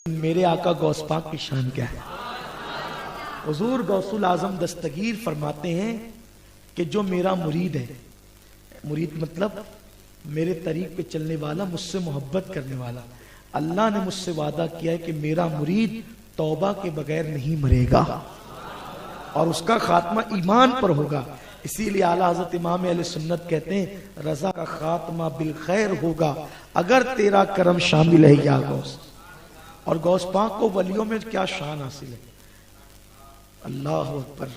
میرے آقا غوث پاک کی شان کیا ہے؟ حضور غوث الاعظم دستگیر فرماتے ہیں کہ جو میرا مرید ہے، مرید مطلب میرے طریق پہ چلنے والا، مجھ سے محبت کرنے والا، اللہ نے مجھ سے وعدہ کیا ہے کہ میرا مرید توبہ کے بغیر نہیں مرے گا اور اس کا خاتمہ ایمان پر ہوگا۔ اسی لیے اعلیٰ حضرت امام اہل سنت کہتے ہیں رضا کا خاتمہ بالخیر ہوگا اگر تیرا کرم شامل ہے یا غوث۔ اور غوث پاک کو ولیوں میں کیا شان حاصل ہے، اللہ اکبر۔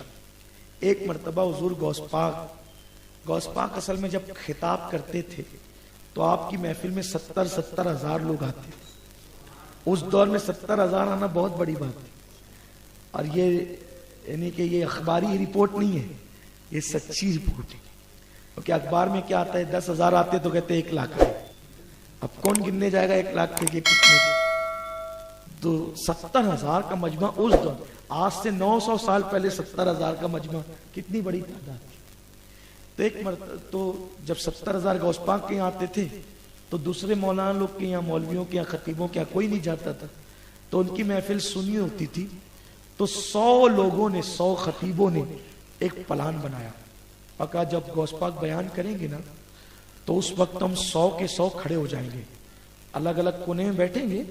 ایک مرتبہ حضور غوث پاک اصل میں جب خطاب کرتے تھے تو آپ کی محفل میں 70 ہزار لوگ آتے تھے۔ اس دور میں 70 ہزار آنا بہت بڑی بات ہے، اور یہ یعنی کہ یہ اخباری رپورٹ نہیں ہے، یہ سچی رپورٹ ہے۔ کیونکہ اخبار میں کیا آتا ہے، 10 ہزار آتے تو کہتے 1 لاکھ آئے، اب کون گننے جائے گا 1 لاکھ کے کتنے؟ تو 70 ہزار کا مجمع اس دور، آج سے 900 سال پہلے 70 ہزار کا مجمع کتنی بڑی تعداد تھی۔ تو ایک مرتبہ تو جب 70 ہزار غوث پاک کے یہاں آتے تھے تو دوسرے مولانا لوگ کے یہاں، مولویوں کے یہاں، خطیبوں کے یہاں کوئی نہیں جاتا تھا، تو ان کی محفل سنی ہوتی تھی۔ تو 100 لوگوں نے، 100 خطیبوں نے ایک پلان بنایا اور کہا جب غوث پاک بیان کریں گے نا تو اس وقت ہم 100 کے 100 کھڑے ہو جائیں گے، الگ الگ کونے میں بیٹھیں گے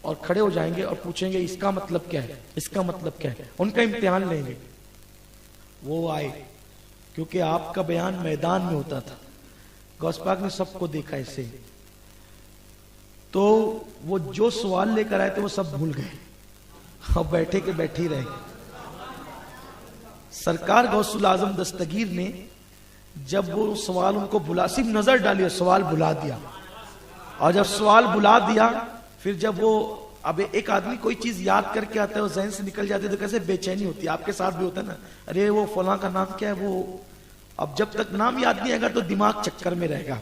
اور کھڑے ہو جائیں گے اور پوچھیں گے اس کا مطلب کیا ہے، اس کا مطلب کیا ہے، ان کا امتحان لیں گے۔ وہ آئے، کیونکہ آپ کا بیان میدان میں ہوتا تھا، غوث پاک نے سب کو دیکھا ایسے، تو وہ جو سوال لے کر آئے تھے وہ سب بھول گئے اور بیٹھے کے بیٹھے ہی رہے۔ سرکار غوث الاعظم دستگیر نے جب وہ سوال ان کو بلا، صرف نظر ڈالی، سوال بلا دیا، اور جب سوال بلا دیا پھر جب وہ، اب ایک آدمی کوئی چیز یاد کر کے آتا ہے وہ ذہن سے نکل جاتی ہے تو کیسے بے چینی ہوتی ہے، آپ کے ساتھ بھی ہوتا ہے نا، ارے وہ فلاں کا نام کیا ہے، وہ اب جب تک نام یاد نہیں آئے گا تو دماغ چکر میں رہے گا،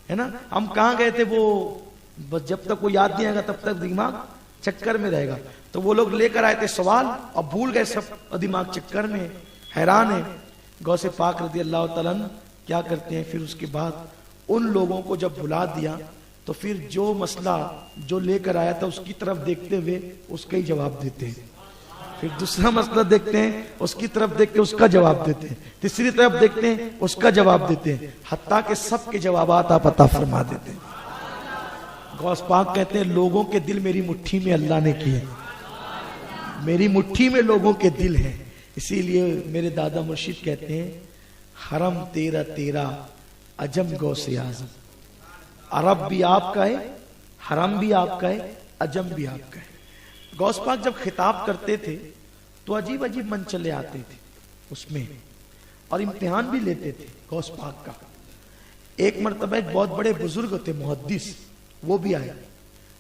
ہے نا، ہم کہاں گئے تھے، وہ جب تک وہ یاد نہیں آئے گا تب تک دماغ چکر میں رہے گا۔ تو وہ لوگ لے کر آئے تھے سوال اور بھول گئے سب، دماغ چکر میں حیران ہے۔ غوث پاک رضی اللہ تعالیٰ عنہ کیا کرتے ہیں، پھر اس کے بعد ان لوگوں کو جب بلا دیا تو پھر جو مسئلہ جو لے کر آیا تھا اس کی طرف دیکھتے ہوئے اس کا ہی جواب دیتے ہیں، پھر دوسرا مسئلہ دیکھتے ہیں اس کی طرف دیکھ کے اس کا جواب دیتے ہیں، تیسری طرف دیکھتے ہیں اس کا جواب دیتے ہیں، حتیٰ کہ سب کے جوابات آپ عطا فرما دیتے ہیں۔ غوث پاک کہتے ہیں لوگوں کے دل میری مٹھی میں اللہ نے کیے، میری مٹھی میں لوگوں کے دل ہیں۔ اسی لیے میرے دادا مرشد کہتے ہیں حرم تیرا تیرا عجم غوث اعظم، عرب بھی آپ کا ہے، حرم بھی آپ کا ہے، عجم بھی آپ کا ہے۔ غوث پاک جب خطاب کرتے تھے تو عجیب عجیب منچلے آتے تھے اس میں، اور امتحان بھی لیتے تھے غوث پاک کا۔ ایک مرتبہ ایک بہت بڑے بزرگ تھے محدث، وہ بھی آئے،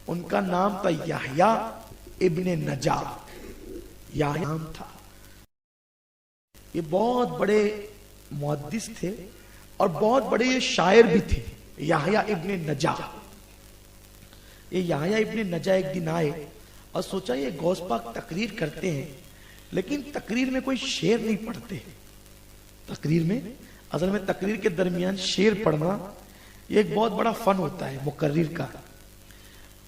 ان کا نام تھا یحییٰ ابن نجا، یحییٰ نام تھا۔ یہ بہت بڑے محدث تھے اور بہت بڑے شاعر بھی تھے، یحییٰ ابن نجا۔ یہ یحییٰ ابن نجا ایک دن آئے اور سوچا یہ غوث پاک تقریر کرتے ہیں لیکن تقریر میں کوئی شعر نہیں پڑھتے، تقریر میں، اصل میں تقریر کے درمیان شعر پڑھنا یہ ایک بہت بڑا فن ہوتا ہے مقرر کا،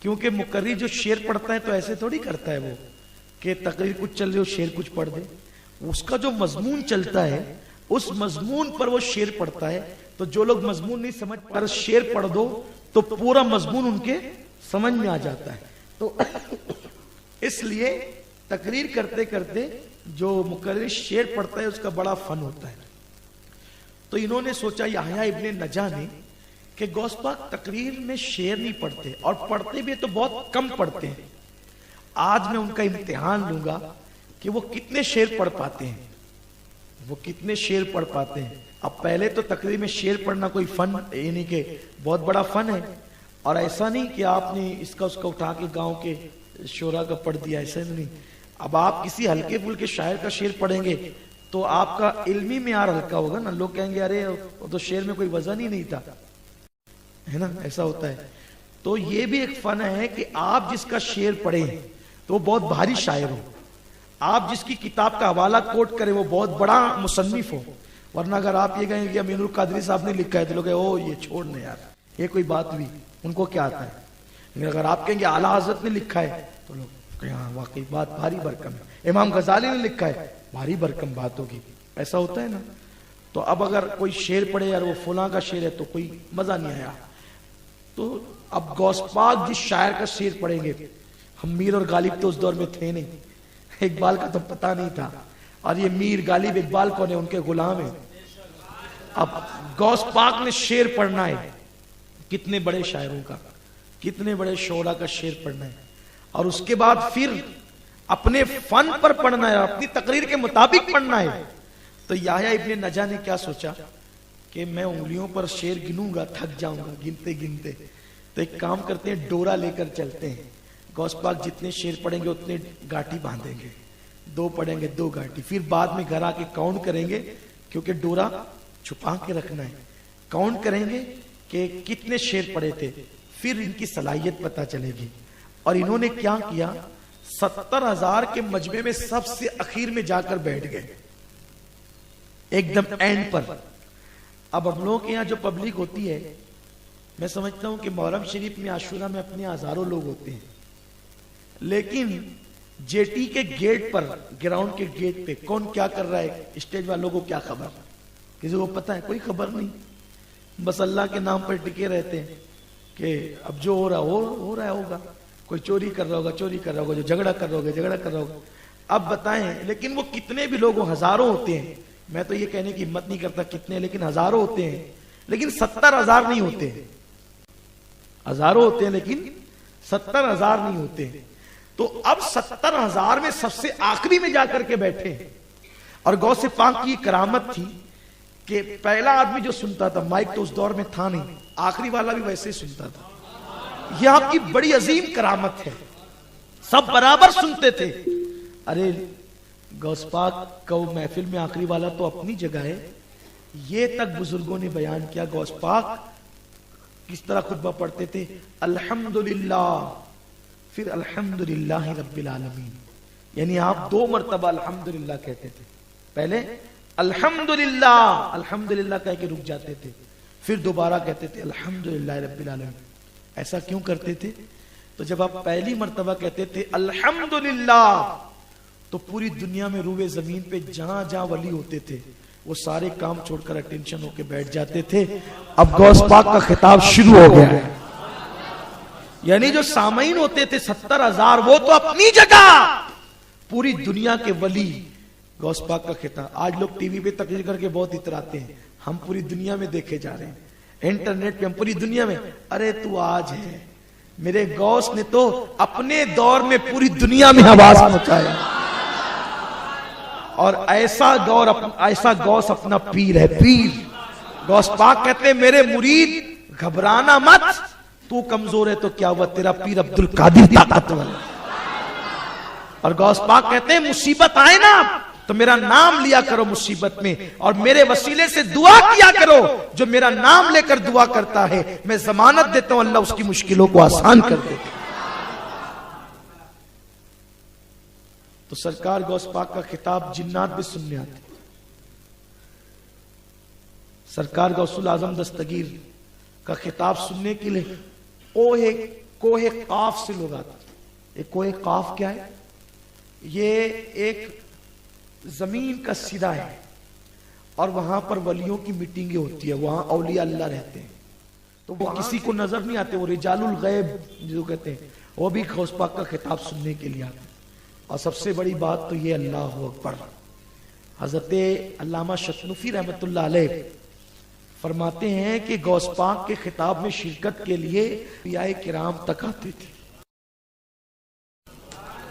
کیونکہ مقرر جو شعر پڑھتا ہے تو ایسے تھوڑی کرتا ہے وہ کہ تقریر کچھ چل رہی ہو شعر کچھ پڑھ دے، اس کا جو مضمون چلتا ہے اس مضمون پر وہ شعر پڑھتا ہے، تو جو لوگ مضمون نہیں سمجھ پر شعر پڑھ دو تو پورا مضمون ان کے سمجھ میں آ جاتا ہے۔ تو اس لیے تقریر کرتے کرتے جو مقرر شعر پڑھتا ہے اس کا بڑا فن ہوتا ہے۔ تو انہوں نے سوچا یحییٰ ابن نجا نے کہ غوث پاک تقریر میں شعر نہیں پڑھتے، اور پڑھتے بھی تو بہت کم پڑھتے ہیں، آج میں ان کا امتحان لوں گا کہ وہ کتنے شعر پڑھ پاتے ہیں، وہ کتنے شعر پڑھ پاتے ہیں۔ اب پہلے تو تقریر میں شعر پڑھنا کوئی فن، یعنی کہ بہت بڑا فن ہے، اور ایسا نہیں کہ آپ نے اس کا اٹھا کے گاؤں کے شعراء کا پڑھ دیا، ایسا نہیں۔ اب آپ کسی ہلکے پھلکے شاعر کا شعر پڑھیں گے تو آپ کا علمی معیار ہلکا ہوگا نا، لوگ کہیں گے ارے وہ تو شعر میں کوئی وزن ہی نہیں تھا، ہے نا، ایسا ہوتا ہے۔ تو یہ بھی ایک فن ہے کہ آپ جس کا شعر پڑھیں تو وہ بہت بھاری شاعر ہو، آپ جس کی کتاب کا حوالہ کوٹ کریں وہ بہت بڑا مصنف ہو، ورنہ اگر آپ یہ کہیں کہ امین القادری صاحب نے لکھا ہے تو لوگ او یہ چھوڑنے یار، یہ کوئی بات ہوئی، ان کو کیا آتا ہے۔ اگر آپ کہیں گے اعلیٰ حضرت نے لکھا ہے تو لوگ کہ ہاں واقعی بات بھاری بھرکم ہے، امام غزالی نے لکھا ہے، بھاری بھرکم بات ہوگی، ایسا ہوتا ہے نا۔ تو اب اگر کوئی شعر پڑھے یار وہ فلاں کا شعر ہے تو کوئی مزہ نہیں آیا، تو اب غوث پاک جس شاعر کا شعر پڑھیں گے، ہم میر اور غالب تو اس دور میں تھے نہیں، اقبال کا تو پتہ نہیں تھا، اور یہ میر غالب اقبال کون ہے؟ ان کے غلام ہیں۔ اب غوث پاک نے شعر پڑھنا ہے، کتنے بڑے شاعروں کا، کتنے بڑے شعراء کا شعر پڑھنا ہے، اور اس کے بعد پھر اپنے فن پر پڑھنا ہے، اپنی تقریر کے مطابق پڑھنا ہے۔ تو یحییٰ ابن نجا نے کیا سوچا کہ میں انگلیوں پر شعر گنوں گا، تھک جاؤں گا گنتے گنتے، تو ایک کام کرتے ہیں، ڈورا لے کر چلتے ہیں، غوث پاک جتنے شعر پڑھیں گے اتنے گاٹی باندھیں گے، 2 پڑھیں گے 2 گاٹی، پھر بعد میں گھر آ کے کاؤنٹ کریں گے، کیونکہ ڈورا چھپا کے رکھنا ہے، کاؤنٹ کریں گے کہ کتنے شعر پڑھے تھے، پھر ان کی صلاحیت پتہ چلے گی۔ اور انہوں نے کیا کیا، 70,000 کے مجمع میں سب سے اخیر میں جا کر بیٹھ گئے، ایک دم اینڈ پر۔ اب ہم لوگوں کے یہاں جو پبلک ہوتی ہے، میں سمجھتا ہوں کہ محرم شریف میں عاشوراء میں اپنے ہزاروں لوگ ہوتے ہیں، لیکن جے ٹی کے گیٹ پر، گراؤنڈ کے گیٹ پہ کون کیا کر رہا ہے، اسٹیج والوں کو کیا خبر، کسی کو پتہ ہے؟ کوئی خبر نہیں، بس اللہ کے نام پر ٹکے رہتے ہیں کہ اب جو ہو رہا ہوگا، کوئی چوری کر رہا ہوگا چوری کر رہا ہوگا، جو جھگڑا کر رہا ہوگا جھگڑا کر رہا ہوگا۔ اب بتائیں، لیکن وہ کتنے بھی لوگ، ہزاروں ہوتے ہیں، میں تو یہ کہنے کی ہمت نہیں کرتا کتنے، لیکن ہزاروں ہوتے ہیں، لیکن 70,000 نہیں ہوتے، ہزاروں ہوتے ہیں لیکن 70,000 نہیں ہوتے۔ تو اب 70,000 میں سب سے آخری میں جا کر کے بیٹھے، اور غوث پاک کی کرامت تھی کہ پہلا آدمی جو سنتا تھا، مائک تو اس دور میں تھا نہیں، آخری والا بھی ویسے ہی سنتا تھا۔ یہ آپ کی بڑی عظیم کرامت ہے، سب برابر سنتے تھے۔ ارے غوث پاک کو محفل میں آخری والا تو اپنی جگہ ہے، یہ تک بزرگوں نے بیان کیا غوث پاک کس طرح خطبہ پڑھتے تھے، الحمدللہ، پھر الحمدللہ رب العالمین، یعنی آپ 2 مرتبہ الحمدللہ کہتے تھے، پہلے الحمدللہ، الحمدللہ کہہ کے رک جاتے تھے، پھر دوبارہ کہتے تھے الحمدللہ رب العالمین۔ ایسا کیوں کرتے تھے؟ تو جب آپ پہلی مرتبہ کہتے تھے الحمدللہ، تو پوری دنیا میں روئے زمین پہ جہاں جہاں ولی ہوتے تھے وہ سارے کام چھوڑ کر اٹینشن ہو کے بیٹھ جاتے تھے۔ اب غوث پاک کا خطاب شروع ہو گیا ہے، یعنی جو سامعین ہوتے تھے 70,000، وہ تو اپنی جگہ، پوری دنیا کے ولی، غوث پاک کا خطاب۔ آج لوگ ٹی وی پہ تقریر کر کے بہت اتراتے ہیں، ہم پوری دنیا میں دیکھے جا رہے ہیں، انٹرنیٹ پہ ہم پوری دنیا میں، ارے تو آج ہے، میرے غوث نے تو اپنے دور میں پوری دنیا میں آواز پہنچایا، اور ایسا غوث اپنا پیر ہے، پیر۔ غوث پاک کہتے ہیں میرے مرید گھبرانا مت، تو کمزور ہے تو کیا ہوا، تیرا پیر عبد القادر طاقتور ہے۔ اور غوث پاک کہتے ہیں مصیبت آئے نا تو میرا نام لیا کرو مصیبت میں، اور میرے وسیلے سے دعا کیا کرو، جو میرا نام لے کر دعا کرتا ہے میں ضمانت دیتا ہوں اللہ اس کی مشکلوں کو آسان کر دیتا ہے۔ تو سرکار غوث پاک کا خطاب جنات بھی سننے آتے، سرکار غوث العظم دستگیر کا خطاب سننے کے لیے کوہ قاف سے لوگ آتے۔ کوہ قاف کیا ہے؟ یہ ایک زمین کا سرا ہے، اور وہاں پر ولیوں کی میٹنگیں ہوتی ہے، وہاں اولیاء اللہ رہتے ہیں، تو وہ کسی کو نظر نہیں آتے، وہ رجال الغیب جو کہتے ہیں، وہ بھی غوث پاک کا خطاب سننے کے لیے آتے ہیں۔ اور سب سے بڑی بات تو یہ، اللہ اکبر، حضرت علامہ شتنفی رحمت اللہ علیہ فرماتے ہیں کہ غوث پاک کے خطاب میں شرکت کے لیے انبیاء کرام تک آتے تھے،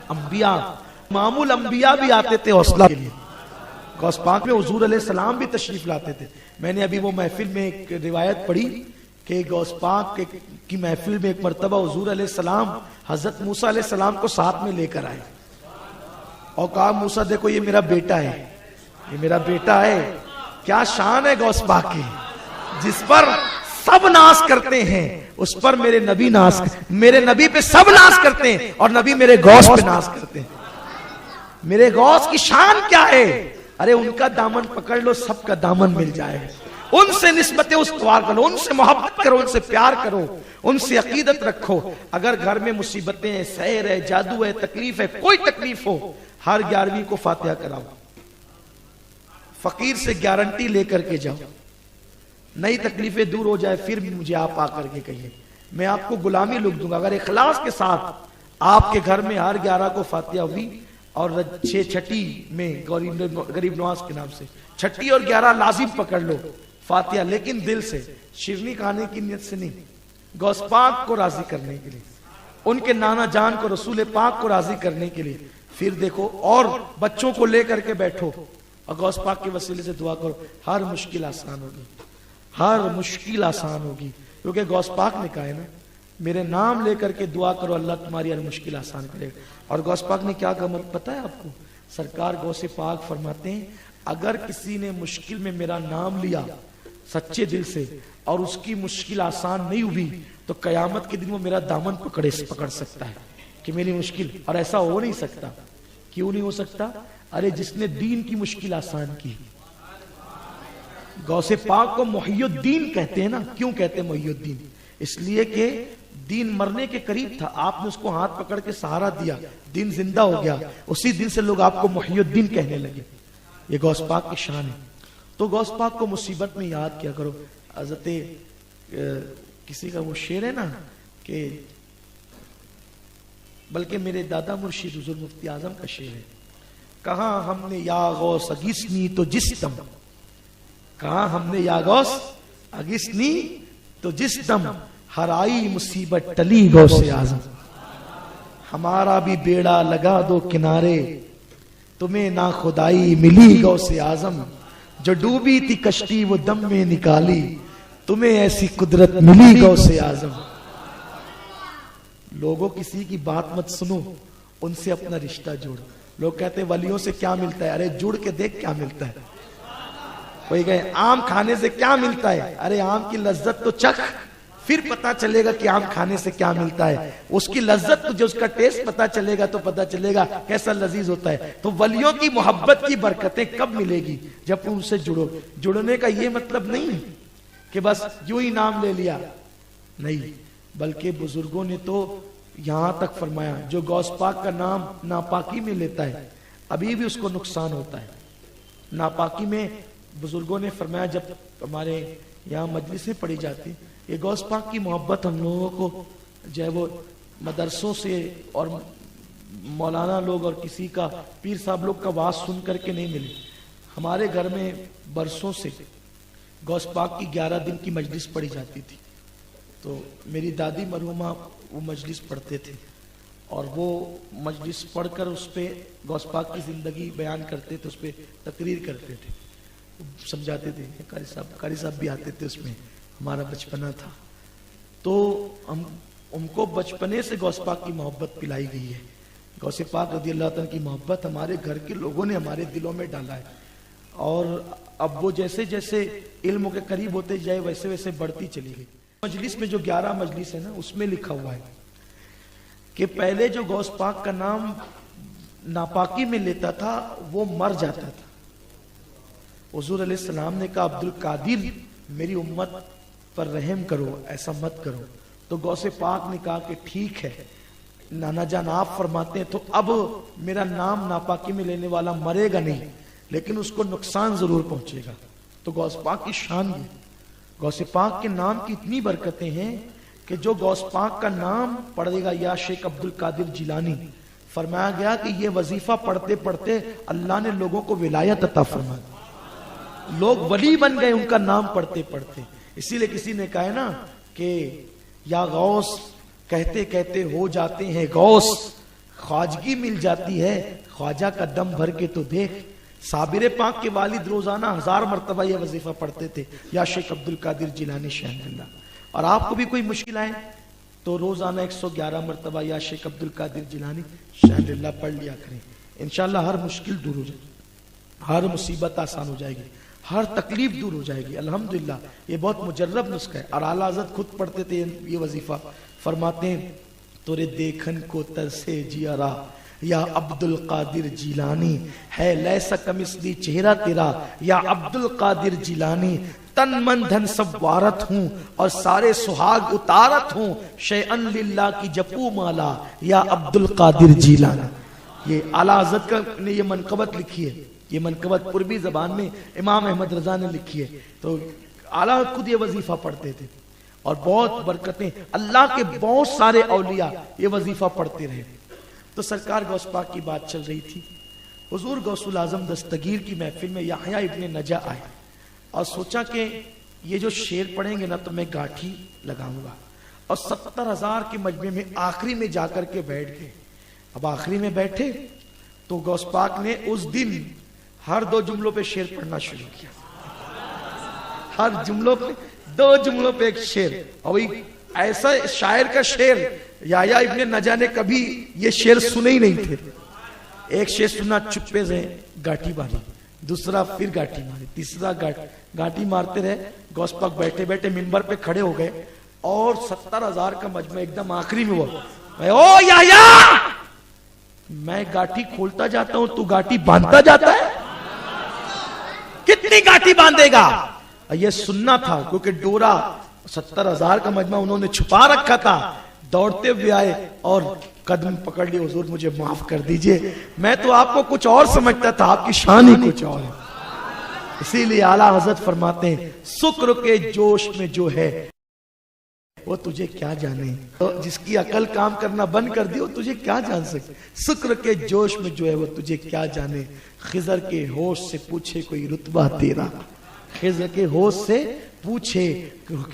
انبیاء، معمول انبیاء بھی آتے تھے حوصلہ کے لیے۔ غوث پاک میں حضور علیہ السلام بھی تشریف لاتے تھے۔ میں نے ابھی وہ محفل میں ایک روایت پڑھی کہ غوث پاک کی محفل میں ایک مرتبہ حضور علیہ السلام حضرت موسیٰ علیہ السلام کو ساتھ میں لے کر آئے اور کہا موسیٰ دیکھو یہ میرا بیٹا ہے، یہ میرا بیٹا ہے۔ کیا شان ہے غوث پاک کی، جس پر سب ناز کرتے ہیں اس پر میرے نبی ناز، میرے نبی پہ سب ناز کرتے ہیں اور نبی میرے غوث پہ ناز کرتے ہیں۔ میرے غوث کی شان کیا ہے؟ ارے ان کا دامن پکڑ لو سب کا دامن مل جائے، ان سے نسبت استوار کرو، ان سے محبت کرو، ان سے پیار کرو، ان سے عقیدت رکھو۔ اگر گھر میں مصیبتیں ہیں، سحر ہے، جادو ہے، تکلیف ہے، کوئی تکلیف ہو، ہر 11ویں کو فاتحہ کراؤ، فقیر سے گارنٹی لے کر کے جاؤ، نئی تکلیفیں دور ہو جائے پھر بھی مجھے آپ آ کر کے کہیے، میں آپ کو غلامی لکھ دوں گا۔ اگر اخلاص کے ساتھ آپ کے گھر میں ہر 11 کو فاتحہ ہوئی، اور چھٹی میں غریب نواز کے نام سے چھٹی اور 11 لازم پکڑ لو فاتحہ، لیکن دل سے، شیرنی کھانے کی نیت سے نہیں، غوث پاک کو راضی کرنے کے لیے، ان کے نانا جان کو، رسول پاک کو راضی کرنے کے لیے۔ پھر دیکھو، اور بچوں کو لے کر کے بیٹھو اور غوث پاک کے وسیلے سے دعا کرو، ہر مشکل آسان ہوگی، ہر مشکل آسان ہوگی، کیونکہ غوث پاک نے کہا ہے نا، میرے نام لے کر کے دعا کرو، اللہ تمہاری ہر مشکل آسان کرے گا۔ اور غوث پاک نے کیا کہا پتہ ہے آپ کو؟ سرکار غوث پاک فرماتے ہیں، اگر کسی نے مشکل میں میرا نام لیا سچے دل سے اور اس کی مشکل آسان نہیں ہوئی، تو قیامت کے دن وہ میرا دامن پکڑ سکتا ہے کہ میری مشکل، اور ایسا ہو نہیں سکتا۔ کیوں نہیں ہو سکتا؟ ارے جس نے دین کی مشکل آسان کی، غوث پاک کو محی الدین کہتے ہیں نا۔ کیوں کہتے ہیں محی الدین؟ اس لیے کہ دین مرنے کے قریب تھا، آپ نے اس کو ہاتھ پکڑ کے سہارا دیا، دین زندہ ہو گیا، اسی دن سے لوگ آپ کو محی الدین کہنے لگے۔ یہ غوث پاک کی شان ہے۔ تو غوث پاک کو مصیبت میں یاد کیا کرو۔ حضرت کسی کا وہ شعر ہے نا کہ، بلکہ میرے دادا مرشد حضور مفتی اعظم کا شعر ہے، کہاں ہم نے یا غوث اگسنی تو جس دم، کہاں ہم نے یا غوث اگسنی تو جس دم، ہر آئی مصیبت ٹلی غوث اعظم، ہمارا بھی بیڑا لگا دو کنارے، تمہیں نا خدائی ملی غوث اعظم، جو ڈوبی تھی کشتی وہ دم میں نکالی، تمہیں ایسی قدرت ملی غوث اعظم۔ لوگوں کسی کی بات مت سنو، ان سے اپنا رشتہ جوڑ۔ لوگ کہتے ہیں ولیوں سے کیا ملتا ہے؟ ارے جڑ کے دیکھ کیا ملتا ہے۔ کوئی کہے آم کھانے سے کیا ملتا ہے؟ ارے آم کی لذت تو چکھ، پھر پتا چلے گا کہ آم کھانے سے کیا ملتا ہے۔ اس کی لذت تو، جو اس کا ٹیسٹ پتا چلے گا تو پتا چلے گا کیسا لذیذ ہوتا ہے۔ تو ولیوں کی محبت کی برکتیں کب ملے گی؟ جب تم ان سے جڑو۔ جڑنے کا یہ مطلب نہیں کہ بس یوں ہی نام لے لیا، نہیں، بلکہ بزرگوں نے تو یہاں تک فرمایا، جو غوث پاک کا نام ناپاکی میں لیتا ہے ابھی بھی اس کو نقصان ہوتا ہے۔ ناپاکی میں بزرگوں نے فرمایا، جب ہمارے یہاں مجلسیں پڑھی جاتی، یہ غوث پاک کی محبت ہم لوگوں کو جو ہے وہ مدرسوں سے اور مولانا لوگ اور کسی کا پیر صاحب لوگ کا واعظ سن کر کے نہیں ملی۔ ہمارے گھر میں برسوں سے غوث پاک کی 11 دن کی مجلس پڑھی جاتی تھی۔ تو میری دادی مرحومہ وہ مجلس پڑھتے تھے، اور وہ مجلس پڑھ کر اس پہ غوث پاک کی زندگی بیان کرتے تھے، اس پہ تقریر کرتے تھے، سمجھاتے تھے۔ قاری صاحب بھی آتے تھے، اس میں ہمارا بچپنا تھا۔ تو ہم کو بچپنے سے غوث پاک کی محبت پلائی گئی ہے۔ غوث پاک رضی اللہ تعالیٰ کی محبت ہمارے گھر کے لوگوں نے ہمارے دلوں میں ڈالا ہے، اور اب وہ جیسے جیسے علم کے قریب ہوتے جائے ویسے ویسے بڑھتی چلی گئی۔ مجلس میں جو 11 مجلس ہے نا، اس میں لکھا ہوا ہے کہ پہلے جو غوث پاک کا نام ناپاکی میں لیتا تھا وہ مر جاتا تھا۔ حضور علیہ السلام نے کہا عبد القادر میری امت پر رحم کرو، ایسا مت کرو۔ تو غوث پاک نے کہا کہ ٹھیک ہے نانا جان آپ فرماتے ہیں، تو اب میرا نام ناپاکی میں لینے والا مرے گا نہیں، لیکن اس کو نقصان ضرور پہنچے گا۔ تو غوث پاک کی شان یہ، غوث پاک کے نام کی اتنی برکتیں ہیں کہ جو غوث پاک کا نام پڑھے گا، یا شیخ عبد القادر جیلانی، فرمایا گیا کہ یہ وظیفہ پڑھتے پڑھتے اللہ نے لوگوں کو ولایت عطا فرمائی، لوگ ولی بن گئے ان کا نام پڑھتے پڑھتے۔ اسی لیے کسی نے کہا ہے نا کہ یا غوث کہتے کہتے ہو جاتے ہیں غوث، خواجگی مل جاتی ہے خواجہ کا دم بھر کے تو دیکھ۔ صابر پاک کے والد روزانہ 1000 مرتبہ یہ وظیفہ پڑھتے تھے، یا شیخ عبد القادر جیلانی شہن اللہ۔ اور آپ کو بھی کوئی مشکل آئے تو روزانہ 111 مرتبہ یا شیخ عبد القادر جیلانی شہن اللہ پڑھ لیا کریں، انشاءاللہ ہر مشکل دور ہو جائے گی، ہر مصیبت آسان ہو جائے گی، ہر تکلیف دور ہو جائے گی الحمدللہ۔ یہ بہت مجرب نسخہ ہے، اور اعلیٰ حضرت خود پڑھتے تھے یہ وظیفہ۔ فرماتے ہیں تورے دیکھن کو ترسے جیارا، یا عبد القادر جیلانی، ہے لیسا کمثلی چہرہ تیرا یا عبد القادر جیلانی، تن من دھن سب وارت ہوں اور سارے سہاگ اتارت ہوں، شیئن للہ کی جپو مالا یا عبد القادر جیلانی۔ یہ اعلیٰ حضرت کا نے یہ منقبت لکھی ہے، یہ منقبت پربی زبان میں امام احمد رضا نے لکھی ہے۔ تو اعلیٰ خود یہ وظیفہ پڑھتے تھے اور بہت برکتیں، اللہ کے بہت سارے اولیاء یہ وظیفہ پڑھتے رہے۔ تو سرکار غوث پاک کی بات چل رہی تھی، حضور غوث العظم دستگیر کی محفل میں یحییٰ ابن نجا آئے اور سوچا کہ یہ جو شعر پڑھیں گے نا تو میں گاٹھی لگاؤں گا، اور 70,000 کے مجمع میں آخری میں جا کر کے بیٹھ گئے۔ اب آخری میں بیٹھے تو غوث پاک نے اس دن ہر 2 جملوں پہ شعر پڑھنا شروع کیا، ہر جملوں پہ 2 جملوں پہ ایک شعر، اور ایسا شاعر کا شعر یحییٰ ابن نجا نے کبھی یہ شعر سنے ہی نہیں تھے۔ ایک شعر سنا، چپے سے گاٹھی ماری، دوسرا پھر گاٹھی ماری، تیسرا گاٹھی مارتے رہے۔ غوث پاک بیٹھے بیٹھے منبر پہ کھڑے ہو گئے اور 70,000 کا مجمع ایک دم آخری میں ہوا، او یحییٰ میں گاٹھی کھولتا جاتا ہوں تو گاٹھی باندھتا جاتا ہے، کتنی گاٹھی باندھے گا؟ یہ سننا تھا کیونکہ ڈورا 70,000 کا مجمع انہوں نے چھپا رکھا تھا۔ دوڑتے ہوئے آئے اور قدم پکڑ لیے، حضور مجھے معاف کر دیجئے، میں تو آپ کو کچھ اور سمجھتا تھا، آپ کی شان ہی کچھ اور ہے۔ اسی لیے اعلیٰ حضرت فرماتے ہیں سکر کے جوش میں جو ہے وہ تجھے کیا جانے، تو جس کی عقل کام کرنا بند کر دی وہ تجھے کیا جان سکے، سکر کے جوش میں جو ہے وہ تجھے کیا جانے، خضر کے ہوش سے پوچھے کوئی رتبہ تیرا، خضر کے ہوش سے پوچھے،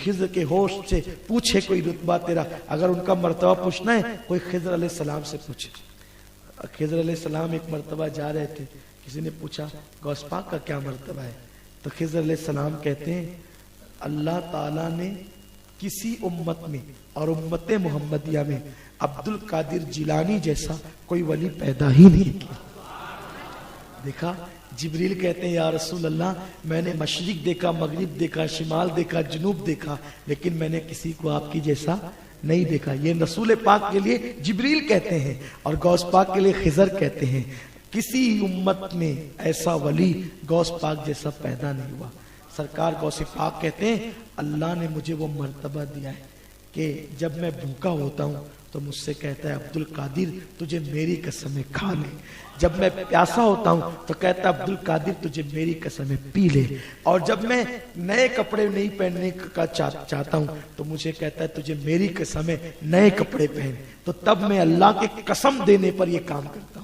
خضر کے ہوش سے پوچھے کوئی رتبہ تیرا۔ اگر ان کا مرتبہ پوچھنا ہے کوئی خضر علیہ السلام سے پوچھے۔ خضر علیہ السلام ایک مرتبہ جا رہے تھے، کسی نے پوچھا غوث پاک کا کیا مرتبہ ہے، تو خضر علیہ السلام کہتے ہیں اللہ تعالیٰ نے کسی امت میں اور امت محمدیہ میں عبد القادر جیلانی جیسا کوئی ولی پیدا ہی نہیں کیا۔ دیکھا جبریل کہتے ہیں یا رسول اللہ میں نے مشرق دیکھا، مغرب دیکھا، شمال دیکھا، جنوب دیکھا، لیکن میں نے کسی کو آپ کی جیسا نہیں دیکھا۔ یہ رسول پاک کے لیے جبریل کہتے ہیں اور غوث پاک کے لیے خضر کہتے ہیں، کسی امت میں ایسا ولی غوث پاک جیسا پیدا نہیں ہوا۔ سرکار غوث پاک کہتے ہیں اللہ نے مجھے وہ مرتبہ دیا ہے کہ جب میں بھوکا ہوتا ہوں تو مجھ سے کہتا ہے عبد القادر تجھے میری قسم کھا لے، جب میں پیاسا ہوتا ہوں تو کہتا ہے عبد القادر تجھے میری قسم پی لے، اور جب میں نئے کپڑے نہیں پہننے کا چاہتا ہوں تو مجھے کہتا ہے تجھے میری قسم نئے کپڑے پہن، تو تب میں اللہ کے قسم دینے پر یہ کام کرتا ہوں۔